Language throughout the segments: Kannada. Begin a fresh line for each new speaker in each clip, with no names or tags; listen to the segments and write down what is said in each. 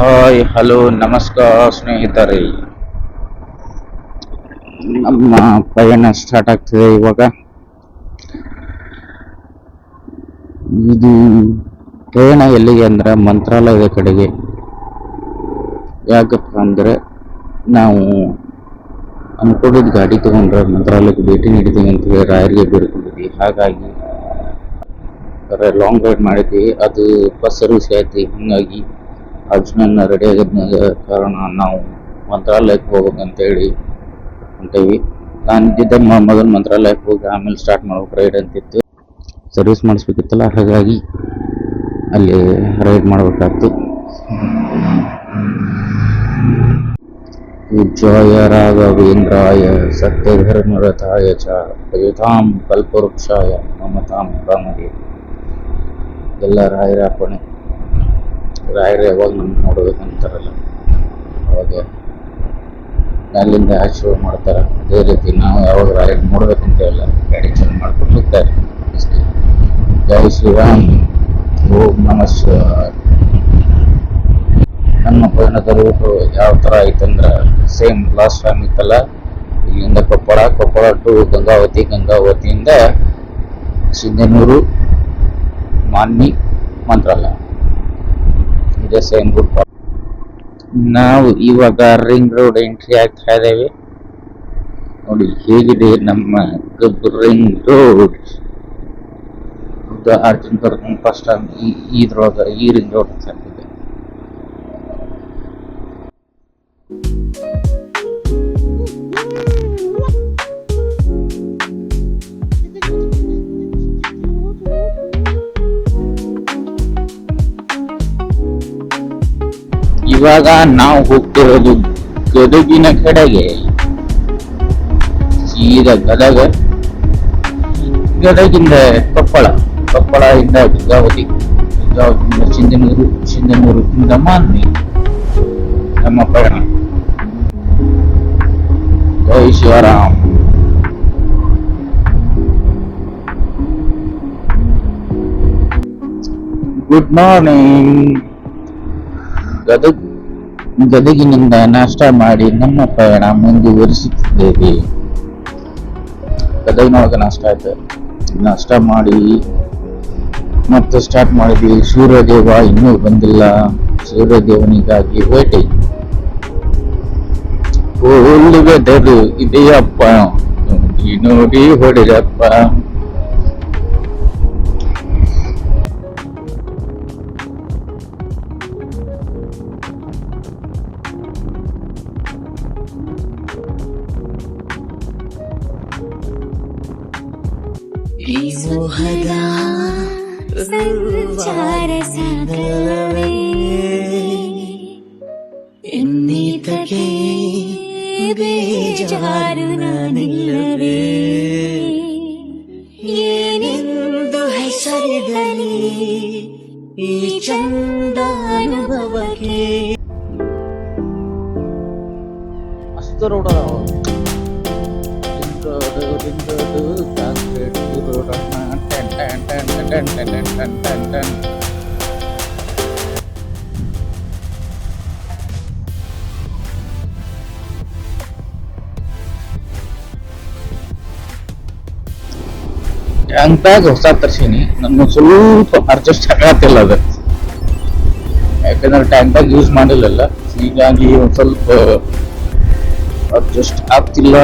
ಹಾಯ್ ಹಲೋ ನಮಸ್ಕಾರ ಸ್ನೇಹಿತರೆ. ನಮ್ಮ ಪಯಣ ಸ್ಟಾರ್ಟ್ ಆಗ್ತಿದೆ ಇವಾಗ. ಇದು ಪಯಣ ಎಲ್ಲಿಗೆ ಅಂದ್ರೆ ಮಂತ್ರಾಲಯದ ಕಡೆಗೆ. ಯಾಕಪ್ಪ ಅಂದ್ರೆ ನಾವು ಅನ್ಕೊಂಡಿದ್ದ ಗಾಡಿ ತಗೊಂಡ್ರೆ ಮಂತ್ರಾಲಯಕ್ಕೆ ಭೇಟಿ ನೀಡಿದ್ದೀವಿ ಅಂತ ಹೇಳಿ ರಾಯರಿಗೆ ಬೇಡ್ಕೊಂಡಿದ್ವಿ. ಹಾಗಾಗಿ ಲಾಂಗ್ ರೈಡ್ ಮಾಡಿದ್ವಿ. ಅದು ಬಸ್ ಸರ್ವಿಸ್ ಐತಿ, ಹಿಂಗಾಗಿ ಅರ್ಜುನನ್ನ ರೆಡಿ ಆಗಿದ್ದ ಕಾರಣ ನಾವು ಮಂತ್ರಾಲಯಕ್ಕೆ ಹೋಗ್ಬೇಕಂತೇಳಿ ಹೊಂಟೇವಿ. ನಾನು ಇದ್ದಿದ್ದ ಮೊದಲು ಮಂತ್ರಾಲಯಕ್ಕೆ ಹೋಗಿ ಆಮೇಲೆ ಸ್ಟಾರ್ಟ್ ಮಾಡ್ಬೇಕು ರೈಡ್ ಅಂತಿತ್ತು. ಸರ್ವಿಸ್ ಮಾಡಿಸ್ಬೇಕಿತ್ತಲ್ಲ, ಹಾಗಾಗಿ ಅಲ್ಲಿ ರೈಡ್ ಮಾಡ್ಬೇಕಾಯ್ತು. ವಿಜಯ ರಾಘವೇಂದ್ರಾಯ ಸತ್ಯಧರ್ಮರಥಾಯ ಚ ಭಜತಾಂ ಕಲ್ಪವೃಕ್ಷಾಯ ಮಮತಾಂ ಕಾಮಧೇನು. ಎಲ್ಲ ರಾಯರ ಅಪ್ಪಣೆ. ರಾಯರು ಯಾವಾಗ ನಮ್ಗೆ ನೋಡ್ಬೇಕಂತಾರಲ್ಲ, ಅವಾಗ ಅಲ್ಲಿಂದ ಆಶೀರ್ವಾದ ಮಾಡ್ತಾರೆ. ಅದೇ ರೀತಿ ನಾವು ಯಾವಾಗ ರಾಯರು ನೋಡ್ಬೇಕಂತೇವಲ್ಲ, ಗಾಡಿ ಚಲೋ ಮಾಡ್ಕೊಂಡು ಹೋಗ್ತಾರೆ ಅಷ್ಟೇ. ಜೈ ಶ್ರೀರಾಮ್, ಓಂ ನಮಃ ಶಿವಾಯ. ನಮ್ಮ ಪಯಣದ ರೂಟು ಯಾವ ಥರ ಐತಂದ್ರೆ ಸೇಮ್ ಲಾಸ್ಟ್ ಟೈಮ್ ಇತ್ತಲ್ಲ, ಇಲ್ಲಿಂದ ಕೊಪ್ಪಳ ಟು ಗಂಗಾವತಿಯಿಂದ ಸಿಂಧನೂರು, ಮಾನ್ವಿ, ಮಂತ್ರಾಲಯ, ಇದೇ ಸೇಮ್ ರೂಟ್. ನಾವು ಇವಾಗ ರಿಂಗ್ ರೋಡ್ ಎಂಟ್ರಿ ಆಗ್ತಾ ಇದ್ದೇವೆ. ನೋಡಿ ಹೇಗಿದೆ ನಮ್ಮ ರಿಂಗ್ ರೋಡ್. ಅರ್ಜುನ್ ಕರ್ಕೊಂಡು ಫಸ್ಟ್ ಟೈಮ್ ಇದ್ರೊಳಗೆ ಈ ರಿಂಗ್ ರೋಡ್ ಆಗ್ತಿದೆ. ಇವಾಗ ನಾವು ಹೋಗ್ತಿರೋದು ಗದಗಿನ ಕಡೆಗೆ. ಸೀದಾ ಗದಗಿಂದ ಕೊಪ್ಪಳದಿಂದ ಗಂಗಾವತಿಯಿಂದ ಸಿಂಧನೂರಿಂದ ಮಾನ್ವಿ ನಮ್ಮ ಪಯಣ. ಜೈ ಶಿವರಾಮ್. Good morning. ಗದಗಿನಿಂದ ನಾಷ್ಟ ಮಾಡಿ ನಮ್ಮ ಪಯಣ ಮುಂದುವರಿಸುತ್ತಿದ್ದೇವೆ. ಗದಗಿನೊಳಗೆ ನಾಷ್ಟ ಮಾಡಿ ಮತ್ತೆ ಸ್ಟಾರ್ಟ್ ಮಾಡಿದ್ವಿ. ಸೂರ್ಯದೇವ ಇನ್ನೂ ಬಂದಿಲ್ಲ, ಸೂರ್ಯದೇವನಿಗಾಗಿ ವೇಟಿಂಗ್. ಒಳ್ಳೆ ವೆದರ್ ಇದೆಯಪ್ಪ, ನೋಡಿ ಹೊಡಿರಪ್ಪ.
ಮೋಹದ ಸಂಚಾರ ಸಾಗರವೇ ಎನ್ನಿತಕ್ಕೆ ಬೇಜಾರು ನಾನಿಲ್ಲವೇ, ಏನೆಂದು ಹೆಸರಿಡಲಿ ಈ ಚಂದ ಅನುಭವಕ್ಕೆ.
ಮಸ್ತ್ ರೋಡ್ ಅದಾವ. ಟ್ಯಾಂಕ್ ಬ್ಯಾಗ್ ಹೊಸ ತರ್ಸೀನಿ. ನನ್ನ ಸ್ವಲ್ಪ ಅಡ್ಜಸ್ಟ್ ಆಗತ್ತಿಲ್ಲ ಅದು, ಯಾಕಂದ್ರೆ ಟ್ಯಾಂಕ್ ಬ್ಯಾಗ್ ಯೂಸ್ ಮಾಡಿಲ್ಲಲ್ಲ, ಹೀಗಾಗಿ ಒಂದ್ ಸ್ವಲ್ಪ ಅಡ್ಜಸ್ಟ್ ಆಗ್ತಿಲ್ಲ.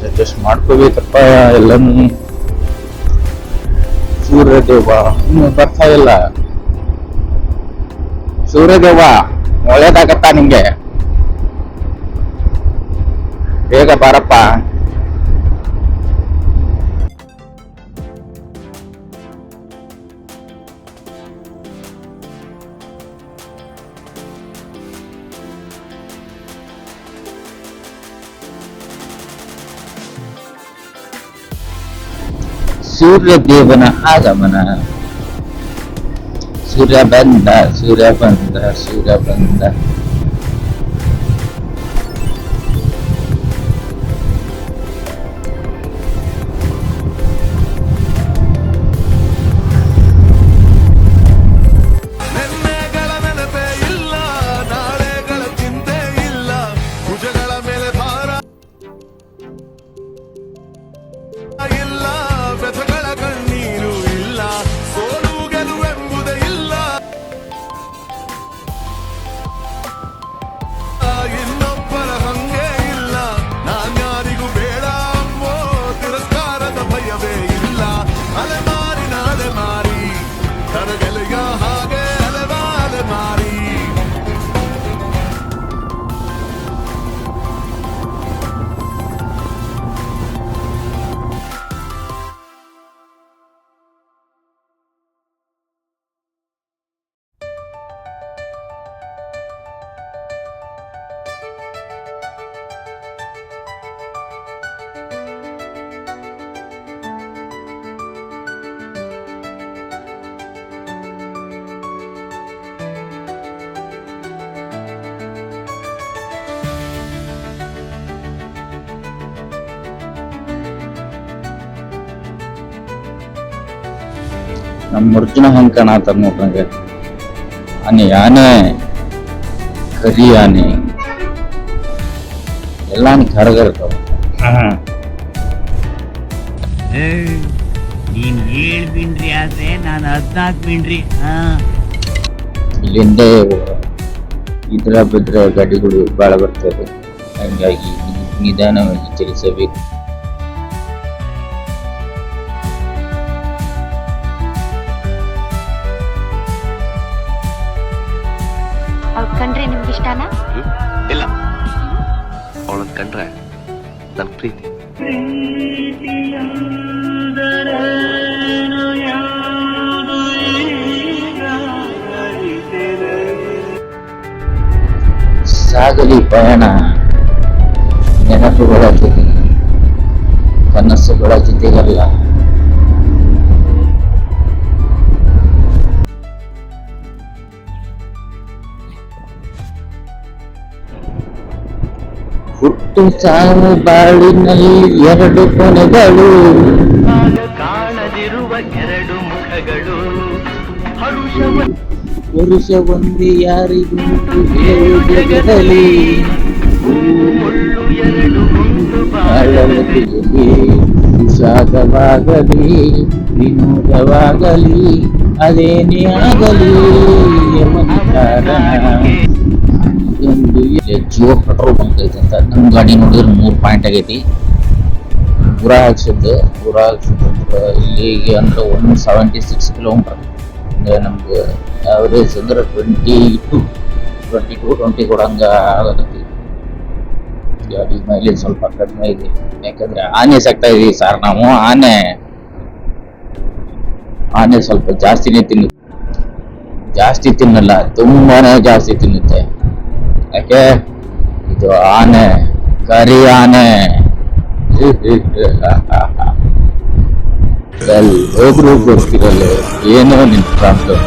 ಅಡ್ಜಸ್ಟ್ ಮಾಡ್ಕೋಬೇಕಪ್ಪ ಎಲ್ಲನೂ. ಸೂರ್ಯದೇವ ಇನ್ನು ಬರ್ತಾ ಇಲ್ಲ. ಸೂರ್ಯದೇವ ಒಳ್ಳೇದಾಗತ್ತಾ ನಿಂಗೆ? ಬೇಗ ಬಾರಪ್ಪ. ಸೂರ್ಯದೇವನ ಆಗಮನ. ಸೂರ್ಯ ಬಂದ.
ನೆನ್ನೆಗಳ ನೆನಪೇ ಇಲ್ಲ.
ನಮ್ಮ ಅರ್ಜುನ ಹೆಂಗ್ ಕಾಣತ್ತ ನೋಡ್ರಂಗೆ ಆನೆ ಕರಿ ಆನೆ ಎಲ್ಲಾನು ಕರಗಿರ್ತಾವ.
ನೀನ್ 7 ಬಿನ್ರಿ ಆದ್ರೆ ನಾನು 14 ಬಿನ್ರಿ.
ಇಲ್ಲಿಂದ ಇದ್ರ ಬಿದ್ರ ಗಾಡಿಗಳು ಬಾಳ ಬರ್ತವೆ, ಹಂಗಾಗಿ ನಿಧಾನವಾಗಿ ಚಲಿಸಬೇಕು.
ಕಂಡ್ರೆ ನಿಮ್ಗೆ ಇಷ್ಟನಾ?
ಇಲ್ಲ, ಅವಳನ್ನ ಕಂಡ್ರೆ ನನ್ ಪ್ರೀತಿ.
ಸಾಗಲಿ ಪಯಣ ನೆನಪುಗಳ ಜೊತೆ, ಕನಸುಗಳ ಜೊತೆಗಲ್ಲ. ಹುಟ್ಟು ಸಾವು ಬಾಳಿನಲ್ಲಿ 2 ಕೊನೆಗಳು,
ಕಾಣದಿರುವ 2 ಮುಖಗಳು,
ಪುರುಷ ಒಂದೇ ಯಾರಿಗುಂಟು ಜಗದಲ್ಲಿ, ವಿಷಾದವಾಗಲಿ ವಿನೋದವಾಗಲಿ ಅದೇನೇ ಆಗಲಿ
ಜಿಯೋ ಪೆಟ್ರೋಲ್ ಬಂಕ್ ಐತೆ ಅಂತ ನಮ್ಮ ಗಾಡಿ ನೋಡಿದ್ರೆ 3 ಪಾಯಿಂಟ್ ಆಗೈತಿ. ಪೂರಾ ಹಾಕ್ಸಿದ್ದು ಇಲ್ಲಿಗೆ ಅಂದ್ರೆ 176 ಕಿಲೋಮೀಟರ್. ಅಂದ್ರೆ ನಮ್ಗೆ ಆವ್ರೇಜ್ ಅಂದ್ರೆ 22 ಕೊಡಂಗ ಆಗತೈತಿ. ಗಾಡಿ ಮೈಲೇಜ್ ಸ್ವಲ್ಪ ಕಡಿಮೆ ಇದೆ, ಯಾಕಂದ್ರೆ ಆನೆ ಸಾಕ್ತಾ ಇದೀವಿ ಸರ್ ನಾವು. ಆನೆ ಸ್ವಲ್ಪ ಜಾಸ್ತಿ ತಿನ್ನಲ್ಲ, ತುಂಬಾನೇ ಜಾಸ್ತಿ ತಿನ್ನುತ್ತೆ. ಯಾಕೆ ಇದು ಆನೆ, ಕರಿ ಆನೆ. ಹೋಗ್ರು ಗೊತ್ತಿರಲ್ಲ ಏನೋ ನಿನ್ ಪ್ರಾಬ್ಲಮ್.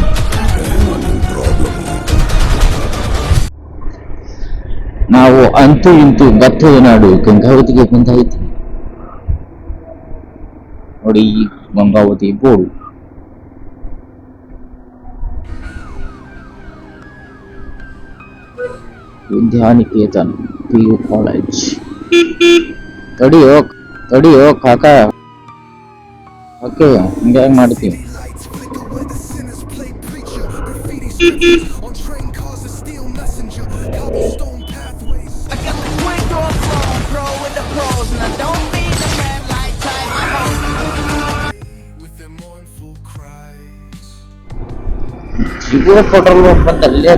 ನಾವು ಅಂತೂ ಇಂತೂ ಭತ್ತದ ನಾಡು ಗಂಗಾವತಿಗೆ ಬಂದಾಯ್ತು ನೋಡಿ. ಈ Gangavati board Vidyaniketan PU college. ತಡಿಯೋ ಕಾಕ, ಓಕೆ ಹಿಂಗೆ ಮಾಡ್ತೀವಿ. ಜಿಗೋ ಪೆಟ್ರೋಲ್ ಬಂಕ್ ಅಂತ ಅಲ್ಲೇ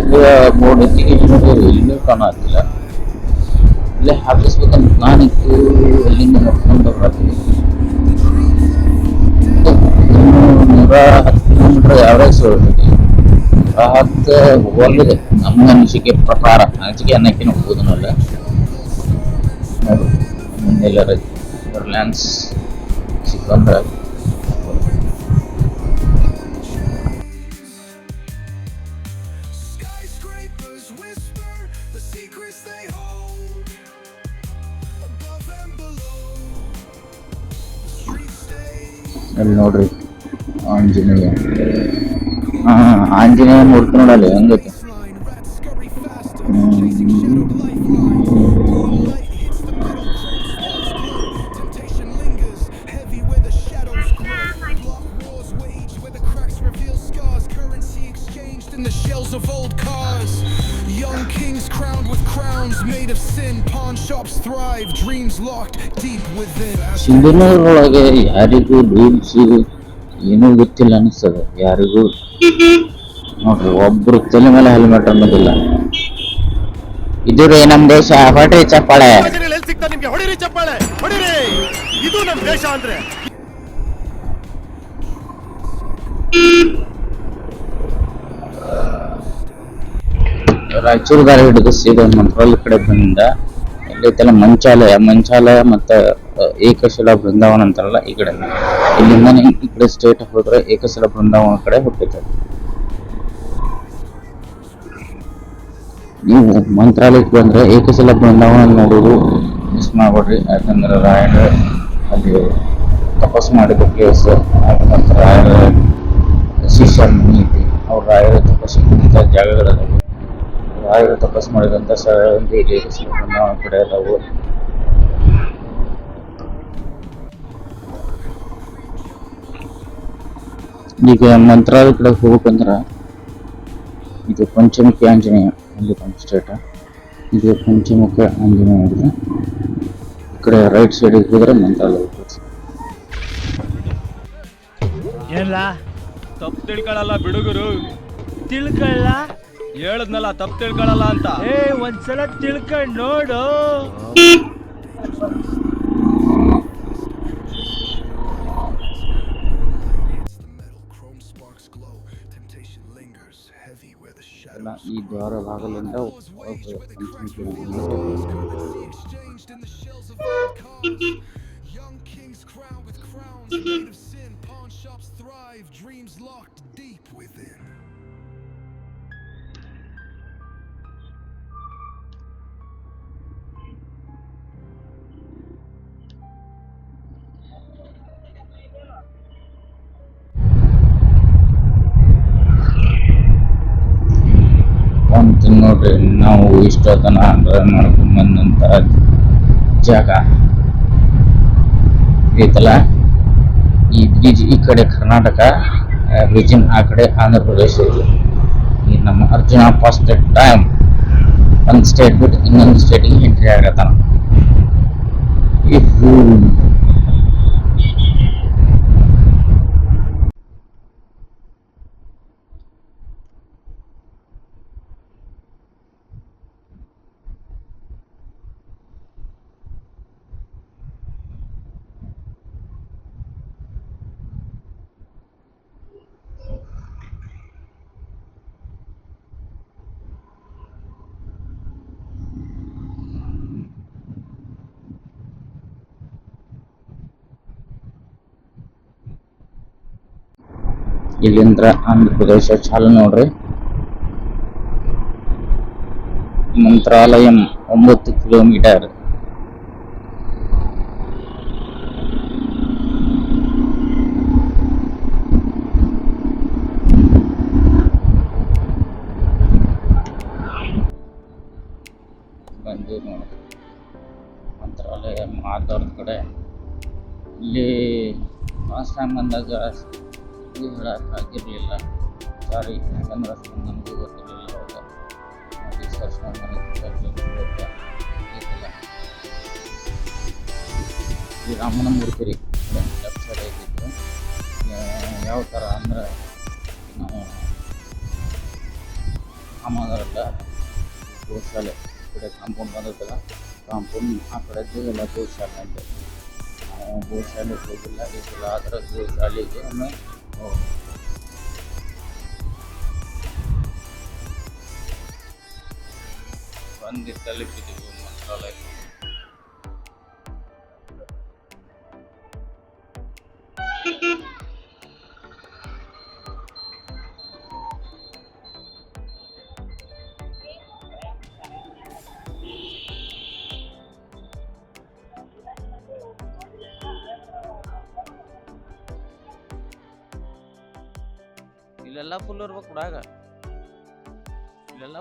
ಬೋರ್ಡ್ ಐತಿ, ಇಲ್ಲೂ ಕಾಣತ್ತಿಲ್ಲ. ಇಲ್ಲೇ ಹಾಕಿಸ್ಬೇಕಂತ ನಾನಿತ್ತು, ಅಲ್ಲಿಂದ ನೋಡ್ಕೊಂಡು ಬರ್ತೀನಿ. 110 ಕಿಲೋಮೀಟರ್ ಯಾವ್ರೇಜ್ ಹೊರಟೈತಿ. 10 ಹೋಗಿದೆ ನಮ್ಮ ಅನಿಸಿಕೆ ಪ್ರಕಾರ. ಅನಿಸಿಕೆ ಅನ್ನಕ್ಕಿನ ಹೋಗೋದನ್ನಲ್ಲ. ನೋಡು ಮುಂದೆಲ್ಲರ ರಿಲಯನ್ಸ್ ಸಿಕ್ಕಂದ್ರೆ ಅಲ್ಲಿ ನೋಡ್ರಿ ಆಂಜನೇಯ. ಆಂಜನೇಯ ಮೂರ್ತಿ ನೋಡಲ್ಲ ಹೆಂಗೈತೆ.
In the shells of old cars, young kings crowned with crowns made of sin, pawn shops thrive, dreams locked deep within.
ಸಿಂಧನೂರೊಳಗೆ ಯಾರಿಗೂ ರೂಲ್ಸ್ ಏನೂ ಗೊತ್ತಿಲ್ಲ ಅನಿಸ್ತದೆ ಯಾರಿಗೂ. ನೋಡ್ರಿ ಒಬ್ರು ತಲೆ ಮೇಲೆ ಹೆಲ್ಮೆಟ್ ಅನ್ನೋದಿಲ್ಲ. ಇದು ರೀ ನಮ್ ದೇಶ. ಹೊಡ್ರಿ ಚಪ್ಪಾಳೆ.
ನಿಮ್ಗೆ ಹೊಡಿರಿ ಚಪ್ಪಾಳೆ, ಹೊಡಿರಿ. ಇದು ನಮ್ ದೇಶ ಅಂದ್ರೆ.
ರಾಯಚೂರು ದಾರಿ ಹಿಡಿದು ಸೀದಾ ಮಂತ್ರಾಲಯ ಕಡೆ ಬಂದ ಎಲ್ಲೈತೆಲ್ಲ ಮಂಚಾಲಯ ಮತ್ತೆ ಏಕಶಿಲಾ ಬೃಂದಾವನ ಅಂತಾರಲ್ಲ, ಈ ಕಡೆ ಇಲ್ಲಿಂದ ಈ ಕಡೆ ಸ್ಟೇಟ್ ಹೋದ್ರೆ ಏಕಶಿಲಾ ಬೃಂದಾವನ ಕಡೆ ಹೋಗ್ತೈತೆ. ನೀವು ಮಂತ್ರಾಲಯಕ್ಕೆ ಬಂದ್ರೆ ಏಕಶಿಲಾ ಬೃಂದಾವನ ನೋಡೋದು ಮಿಸ್ ಮಾಡ್ಬೇಡ್ರಿ. ಯಾಕಂದ್ರೆ ರಾಯಣ ಅಲ್ಲಿ ತಪಸ್ಸು ಮಾಡಿದ ಪ್ಲೇಸ್, ರಾಯಣ ಶಿಷ್ಯ ಮುನಿ ಐತಿ. ಅವ್ರು ರಾಯರು ತಪಸ್ಸು ಮಾಡಿದ ಜಾಗಗಳದಾವು. ರಾಯರು ತಪಸ್ಸು ಮಾಡಿದಂಥ ಸ್ಥಳ ಒಂದು ಇಲ್ಲಿ ನಾವು ಕಡೆ ಅದಾವು. ಈಗ ಮಂತ್ರಾಲಯ ಕಡೆ ಹೋಗ್ಬೇಕಂದ್ರ ಇದು ಪಂಚಮುಖಿ ಆಂಜನೇಯ ಅಲ್ಲಿ ಸ್ಟೇಟ್. ಇದು ಪಂಚಮುಖ ಆಂಜನೇಯ ಇದೆ. ಈ ಕಡೆ ರೈಟ್ ಸೈಡ್ ಹೋದ್ರೆ ಮಂತ್ರಾಲಯ.
ಎಲ್ಲ
ತಪ್ಪು ತಿಳ್ಕೊಳಲ್ಲ ಬಿಡುಗರು.
ತಿಳ್ಕೊಳ್ಳ
ಹೇಳದ್ನಲ್ಲ ತಪ್ಪು ತಿಳ್ಕೊಳಲ್ಲ ಅಂತ.
ಒಂದ್ಸಲ ತಿಳ್ಕೊಂಡ್ ನೋಡು.
ಈ ದ್ವಾರ ಭಾಗದಿಂದ
Young kings crowned with crowns made of sin. Pawn shops thrive, dreams locked deep within.
ಅಂತ ನೋಡ್ರಿ, ನಾವು ಇಷ್ಟೊತ್ತನ ಡ್ರೈವ್ ಮಾಡ್ಕೊಂಡ್ ಬಂದಂತ ಜಾಗ ಐತಲ್ಲ, ಈ ಬ್ರಿಡ್ಜ್ ಈ ಕಡೆ ಕರ್ನಾಟಕ ರೀಜನ್, ಆ ಕಡೆ ಆಂಧ್ರ ಪ್ರದೇಶ ಇದೆ. ಈ ನಮ್ಮ ಅರ್ಜುನ ಫಸ್ಟ್ ಟೈಮ್ ಒಂದು ಸ್ಟೇಟ್ ಬಿಟ್ಟು ಇನ್ನೊಂದು ಸ್ಟೇಟಿಗೆ ಎಂಟ್ರಿ ಆಗತ್ತಾನ. ಇಲ್ಲಿಂದ ಆಂಧ್ರ ಪ್ರದೇಶ ಚಾಲು ನೋಡ್ರಿ. ಮಂತ್ರಾಲಯಂ 9 ಕಿಲೋಮೀಟರ್. ಬಂದು ನೋಡಿ ಮಂತ್ರಾಲಯ ಮಾತಾಡೋದ್ ಕಡೆ. ಇಲ್ಲಿ ಲಾಸ್ಟ್ ಟೈಮ್ ಬಂದಾಗ ಹೇಳಕ್ಕಾಗಿರಲಿಲ್ಲ, ಸಾರಿ. ಯಾಕಂದ್ರೆ ಅಷ್ಟು ನನಗೂ ಗೊತ್ತಿರಲಿಲ್ಲ. ಅವಾಗ ರಿಸರ್ಚ್ ಈ ರಾಮನ ಮೂರ್ತಿ ರೀ ಲೆಫ್ಟ್ ಸೈಡ್ ಐತಿತ್ತು. ಯಾವ ಥರ ಅಂದ್ರೆ ನಾವು ರಾಮನಗರಲ್ಲ ಗೋಶಾಲೆ ಕಡೆ ಕಾಂಪೌಂಡ್ ಬಂದೈತಲ್ಲ, ಕಾಂಪೌಂಡ್ ಆ ಕಡೆದ್ದು ಎಲ್ಲ ಗೋಶಾಲೆ ಅಂತ. ನಾವು ಗೋಶಾಲೆಗೆ ಹೋಗಿಲ್ಲ ಈ ಸಲ, ಆದರೆ ಗೋಶಾಲೆಗೆ ಒಮ್ಮೆ ಬಂದು ತಲುಪಿದ್ದೀವಿ ಮಂತ್ರಾಲಯಕ್ಕೆ. ಇಲ್ಲೆಲ್ಲ ಫುಲ್ ಇರ್ಬೇಕು ಹುಡುಗ, ಇಲ್ಲೆಲ್ಲ